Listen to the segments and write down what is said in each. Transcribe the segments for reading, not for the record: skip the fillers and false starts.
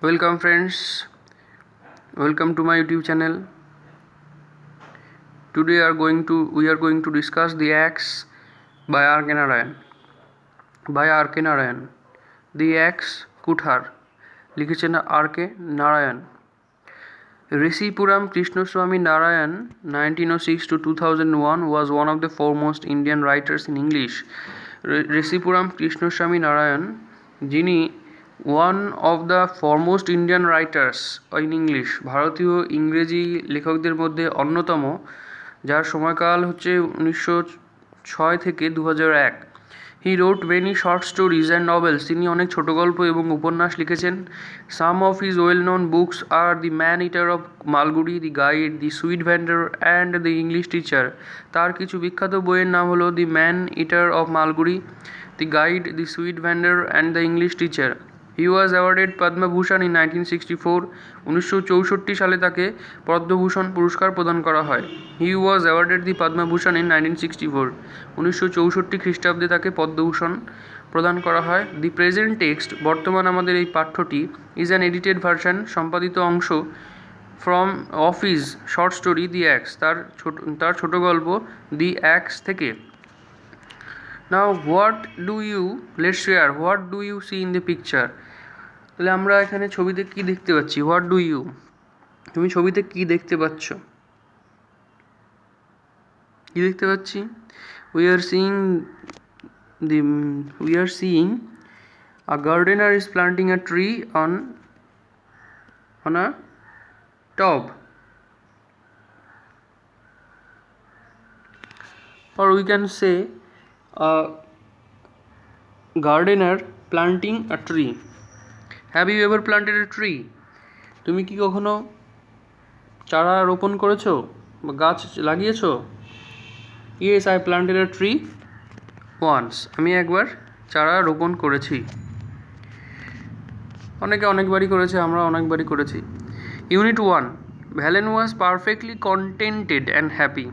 Welcome friends, welcome to my YouTube channel. Today we are going to discuss the Axe by R.K. Narayan. By R.K. Narayan. The Axe কুঠার লিখেছেন R.K. Narayan. Resipuram Krishnaswamy Narayan 1906 to 2001 was one of the foremost Indian writers in English. Resipuram Krishnaswamy Narayan যিনি one of the foremost Indian writers in English, ভারতীয় ইংরেজি লেখকদের মধ্যে অন্যতম, যার সময়কাল হচ্ছে 1906 থেকে 2001। He wrote many short stories and novels, তিনি অনেক ছোট গল্প এবং উপন্যাস লিখেছেন। Some of his well known books are the man eater of Malgudi, the guide, the sweet vendor and the English teacher. তার কিছু বিখ্যাত বইয়ের নাম হলো the man eater of Malgudi, the guide, the sweet vendor and the English teacher. He was awarded Padma Bhushan in 1964, 1964 সালে তাকে পদ্মভূষণ পুরস্কার প্রদান করা হয়। He was awarded the Padma Bhushan in 1964, 1964 খ্রিস্টাব্দে তাকে পদ্মভূষণ প্রদান করা হয়। দি প্রেজেন্ট টেক্সট, বর্তমান আমাদের এই পাঠ্যটি, ইজ অ্যান এডিটেড ভার্সন, সম্পাদিত অংশ, from of his short story the axe, তার ছোট গল্প দি অ্যাক্স থেকে। নাও let's share, what do you see in the picture? তাহলে আমরা এখানে ছবিতে কি দেখতে পাচ্ছি? হোয়াট ডু ইউ, তুমি ছবিতে কি দেখতে পাচ্ছ? কি দেখতে পাচ্ছি? we are seeing a gardener is planting a tree on a tub, or we can say a gardener planting a tree. Have you ever planted a tree? তুমি কি কখনো চারা রোপণ করেছো বা গাছ লাগিয়েছো? Yes, I planted a tree once. আমি একবার চারা রোপণ করেছি। অনেকে অনেকবারই করেছে, আমরা অনেকবারই করেছি। Unit 1. Valen was perfectly contented and happy.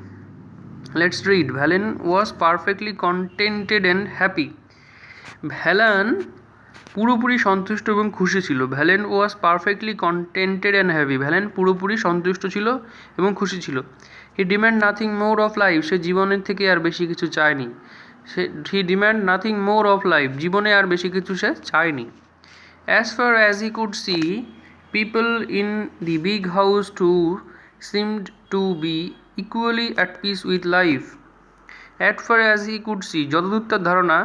Let's read. Valen was perfectly contented and happy. ভ্যালেন পুরোপুরি সন্তুষ্ট এবং খুশি ছিল। Velan was perfectly contented and happy, Velan পুরোপুরি সন্তুষ্ট ছিল এবং খুশি ছিল। He demand nothing more of life, সে জীবনের থেকে আর বেশি কিছু চায়নি। He demand nothing more of life, জীবনে আর বেশি কিছু সে চায়নি। As far as he could see, people in the big house too seemed to be equally at peace with life. At far as he could see, যতদূর তার ধারণা,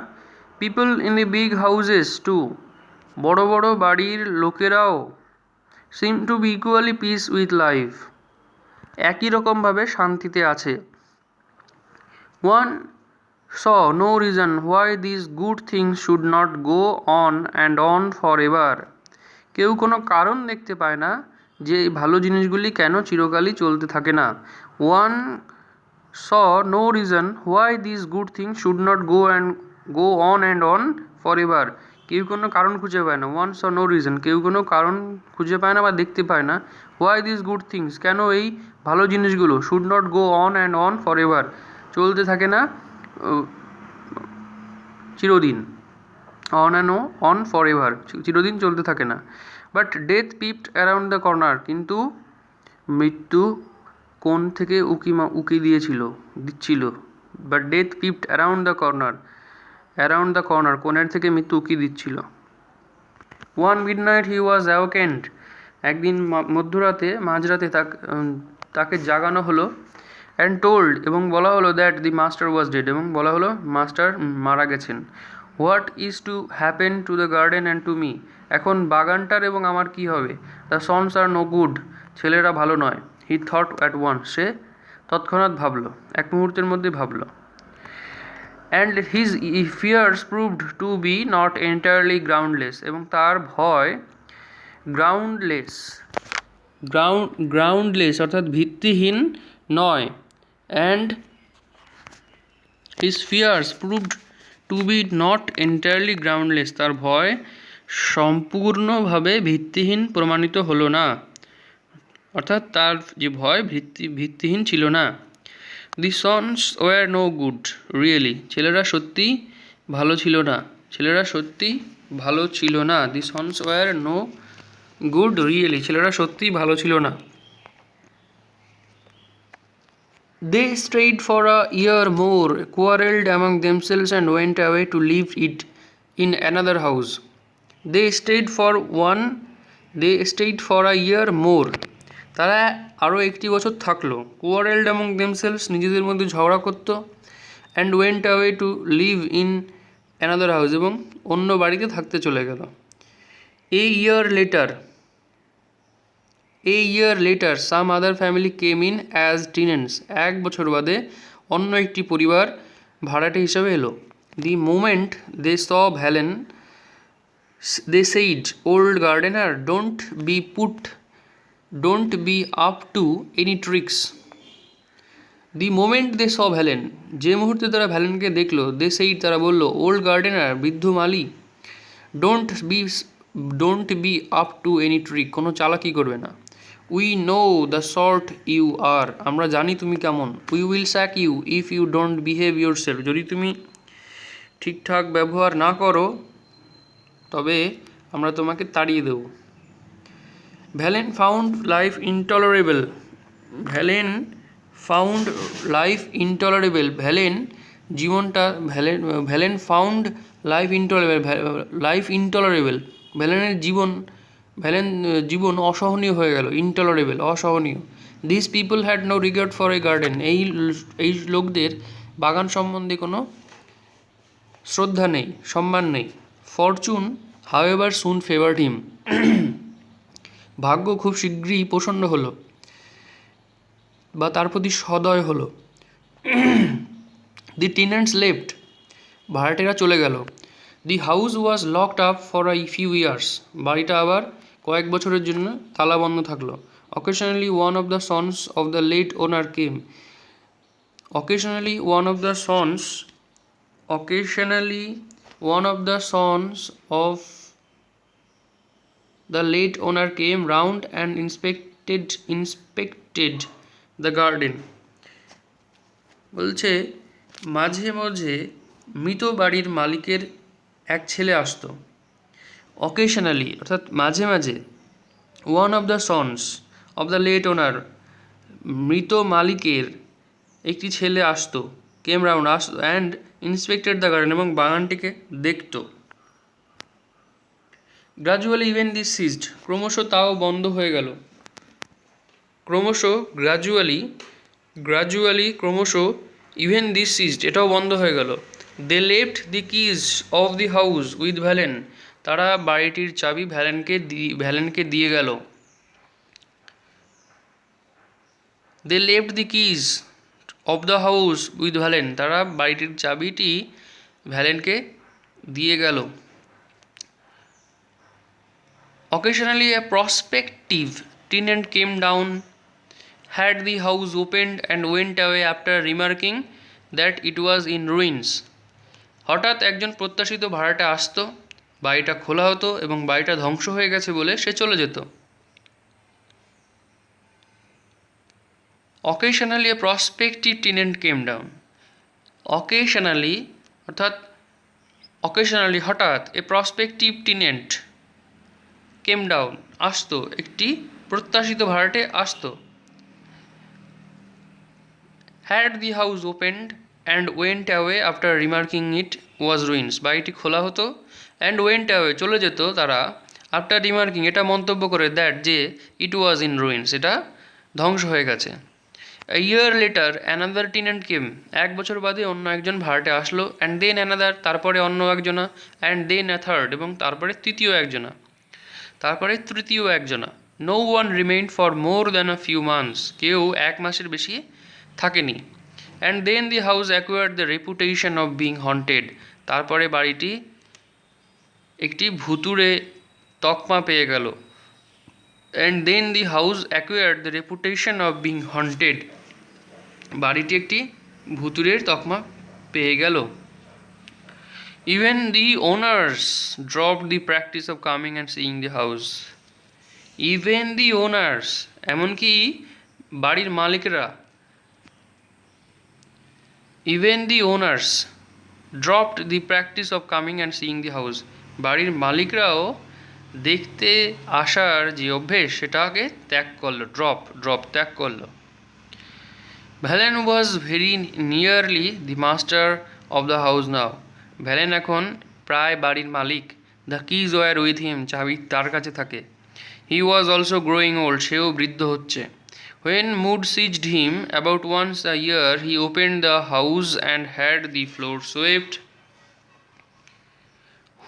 people in the big houses too, বড় বড় বাড়ির লোকেরাও, seem to be equally peace with life, একই রকমভাবে শান্তিতে আছে। One saw no reason why this good things should not go on and on for ever, কেউ কোনো কারণ দেখতে পায় না যে এই ভালো জিনিসগুলি কেন চিরকালই চলতে থাকে না। One saw no reason why this good things should not go on and on forever, কেউ কোনো কারণ খুঁজে পায় না। ওয়ান স নো রিজন, কেউ কোনো কারণ খুঁজে পায় না বা দেখতে পায় না। হোয়াই দিস গুড থিংস, কেন এই ভালো জিনিসগুলো, should not go on and on for ever, চলতে থাকে না চিরদিন। On and on for ever, চিরদিন চলতে থাকে না। But death পিপড around the corner, কিন্তু মৃত্যু কোণ থেকে উকি দিচ্ছিল। But death পিপড around the corner, কোণের থেকে মৃত্যু উকি দিচ্ছিল। ওয়ান মিডনাইট হি ওয়াজ অ্যাওকেন্ড, একদিন মাঝরাতে তাকে জাগানো হলো। অ্যান্ড টোল্ড, এবং বলা হলো, that the master was dead, এবং বলা হলো মাস্টার মারা গেছেন। What is to happen to the garden and to me, এখন বাগানটার এবং আমার কী হবে? The sons are no good, ছেলেরা ভালো নয়। হি থট অ্যাট ওয়ান্স, সে তৎক্ষণাৎ ভাবল, এক মুহূর্তের মধ্যে ভাবল। And his fears proved to be not entirely groundless, এবং তার ভয় গ্রাউন্ডলেস অর্থাৎ ভিত্তিহীন নয়। And his fears proved to be not entirely গ্রাউন্ডলেস, তার ভয় সম্পূর্ণভাবে ভিত্তিহীন প্রমাণিত হলো না, অর্থাৎ তার যে ভয় ভিত্তিহীন ছিল না। The sons were no good really, ছেলেরা সত্যি ভালো ছিল না। The sons were good really, ছেলেরা সত্যিই ভালো ছিল না। They stayed for a year more, quarrelled among themselves, and went away to live it in another house. They stayed for one. They stayed for a year more. তারা আরও একটি বছর থাকলো। quarrelled among themselves, নিজেদের মধ্যে ঝগড়া করতো, and went away to live in another house, এবং অন্য বাড়িতে থাকতে চলে গেল। A year later, some other family came in as tenants. এক বছর বাদে অন্য একটি পরিবার ভাড়াটে হিসাবে এলো। The moment they saw Helen, they said, "Old gardener, don't be up to any tricks." The moment they saw Helen, যে মুহূর্তে তারা ভ্যালেনকে দেখলো, they said, তারা বললো, "Old gardener, বৃদ্ধ মালি, don't be up to any trick, কোনো চালাকি করবে না। We know the sort you are, আমরা জানি তুমি কেমন। We will sack you if you don't behave yourself, যদি তুমি ঠিকঠাক ব্যবহার না করো তবে আমরা তোমাকে তাড়িয়ে দেব। Valen found life intolerable. Valen found life intolerable. Valen found life intolerable. ভ্যালেনের জীবন অসহনীয় হয়ে গেল। ইনটলারেবল, অসহনীয়। This people had no regard for a garden, এই লোকদের বাগান সম্বন্ধে কোনো শ্রদ্ধা নেই, সম্মান নেই। Fortune however soon favoured him, ভাগ্য খুব শীঘ্রই প্রসন্ন হলো বা তার প্রতি সদয় হলো। দি টেনেন্টস লেফট, ভাড়াটেরা চলে গেল। The house was locked up for a few years, বাড়িটা আবার কয়েক বছরের জন্য তালাবন্ধ থাকলো। Occasionally one of the sons of the late owner came, occasionally one of the sons of the late owner came round and inspected the garden. বলছে মাঝে মাঝে মৃত বাড়ির মালিকের এক ছেলে আসতো। অকেশনালি অর্থাৎ মাঝে মাঝে, one of the sons of the late owner, মৃত মালিকের একটি ছেলে আসতো। কেম রাউন্ড, আসতো, অ্যান্ড ইন্সপেক্টেড দ্য গার্ডেন, এবং বাগানটিকে দেখতো। গ্রাজুয়ালি ইভেন দিস সিজড, ক্রমশ তাও বন্ধ হয়ে গেল। ক্রমশ ইভেন দিস সিজড, এটাও বন্ধ হয়ে গেল। They left the keys of the house with Velan, তারা বাড়িটির চাবি ভ্যালেনকে দিয়ে গেল। They left the keys of the house with Velan, তারা বাড়িটির চাবিটি ভ্যালেনকে দিয়ে গেল। Occasionally a prospective tenant came down, had the house opened and went away after remarking that it was in ruins. হঠাৎ একজন প্রত্যাশিত ভাড়াটে আসতো, বাড়িটা খোলা হতো এবং বাড়িটা ধ্বংস হয়ে গেছে বলে সে চলে যেত। Occasionally a prospective tenant came down. Occasionally অর্থাৎ occasionally হঠাৎ, a prospective tenant came down আসতো, একটি প্রত্যাশিত ভাড়াটে আসতো। had the house opened and went away after remarking it was ruins, বাড়িটি খোলা হতো, and went away চলে যেত তারা, after remarking এটা মন্তব্য করে, that যে it was in ruins, এটা ধ্বংস হয়ে গেছে। a year later another tenant came, এক বছর বাদে অন্য একজন ভাড়াটে আসলো, and then another, তারপরে অন্য একজনা, and then a third, এবং তারপরে তৃতীয় একজনা। no one remained for more than a few months, কেউ এক মাসের বেশি থাকেনি। and then the house acquired the reputation of being haunted, তারপরে বাড়িটি একটি ভুতুড়ে তকমা পেয়ে গেল। and then the house acquired the reputation of being haunted, বাড়িটি একটি ভুতুড়ের তকমা পেয়ে গেল। even the owners dropped the practice of coming and seeing the house. even the owners, এমনকি বাড়ির মালিকরা, even the owners dropped the practice of coming and seeing the house, বাড়ির মালিকরাও দেখতে আসার যে অভ্যেস সেটাকে ত্যাগ করলো, ড্রপ ত্যাগ করলো। Valen was very nearly the master of the house now. Valen এখন প্রায় বাড়ির মালিক। The keys were with him, চাবি তার কাছে থাকে। He was also growing old, সেও বৃদ্ধ হচ্ছে। When mood seized him about once a year, he opened the house and had the floor swept.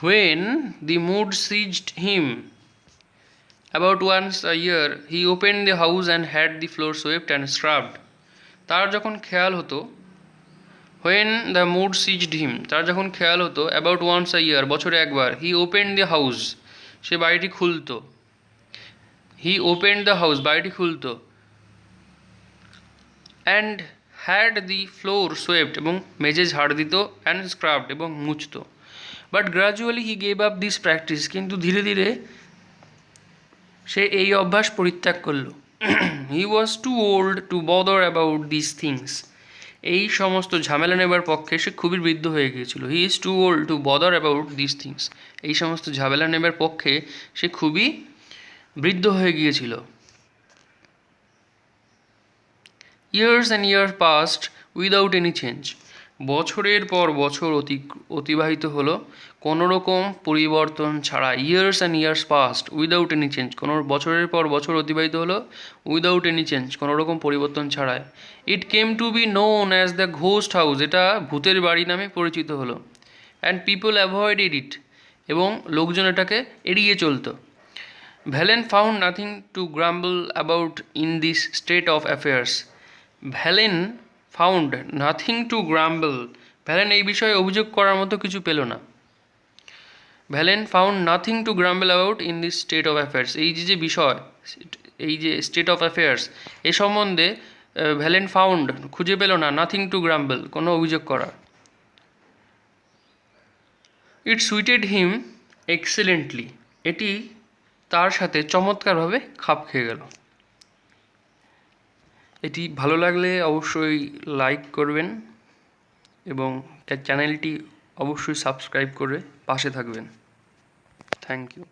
When the mood seized him about once a year, he opened the house and had the floor swept and scrubbed. তার যখন খেয়াল হতো, when the mood seized him, তার যখন খেয়াল হতো about once a year, বছরে একবার, he opened the house, সে বাড়িটি খুলতো। he opened the house, বাড়িটি খুলতো, and had the floor swept, এবং মেঝে ঝাড় দিত, and scrubbed, এবং মুছতো। But gradually he gave up this practice, কিন্তু ধীরে ধীরে সে এই অভ্যাস পরিত্যাগ করলো। He was too old to bother about this things, এই সমস্ত ঝামেলা নেবার পক্ষে সে খুবই বৃদ্ধ হয়ে গিয়েছিল। He is too old to bother about this things, এই সমস্ত ঝামেলা নেবার পক্ষে সে খুবই বৃদ্ধ হয়ে গিয়েছিল। Years and year past without any change, বছরের পর বছর অতিবাহিত হলো কোনো রকম পরিবর্তন ছাড়া। Years and years past without any change, কোনো বছরের পর বছর অতিবাহিত হলো উইদাউট এনি চেঞ্জ, কোনো রকম পরিবর্তন ছাড়াই। It came to be known as the ghost house, এটা ভূতের বাড়ি নামে পরিচিত হলো। অ্যান্ড পিপল অ্যাভয়েডেড ইট, এবং লোকজন এটাকে এড়িয়ে চলতো। Valen found nothing to grumble about in this state of affairs. Valen found nothing to grumble, Valen এই বিষয়ে অভিযোগ করার মতো কিছু পেল না। Valen found nothing to grumble about in this state of affairs, এই যে বিষয়, এই যে স্টেট অফ অ্যাফেয়ার্স, এ সম্বন্ধে ভ্যালেন ফাউন্ড খুঁজে পেল না নাথিং টু গ্রাম্বল, কোনো অভিযোগ করার। ইট সুইটেড হিম এক্সেলেন্টলি, এটি তার সাথে চমৎকারভাবে খাপ খেয়ে গেল। এটি ভালো লাগলে অবশ্যই লাইক করবেন এবং চ্যানেলটি অবশ্যই সাবস্ক্রাইব করে পাশে থাকবেন। Thank you.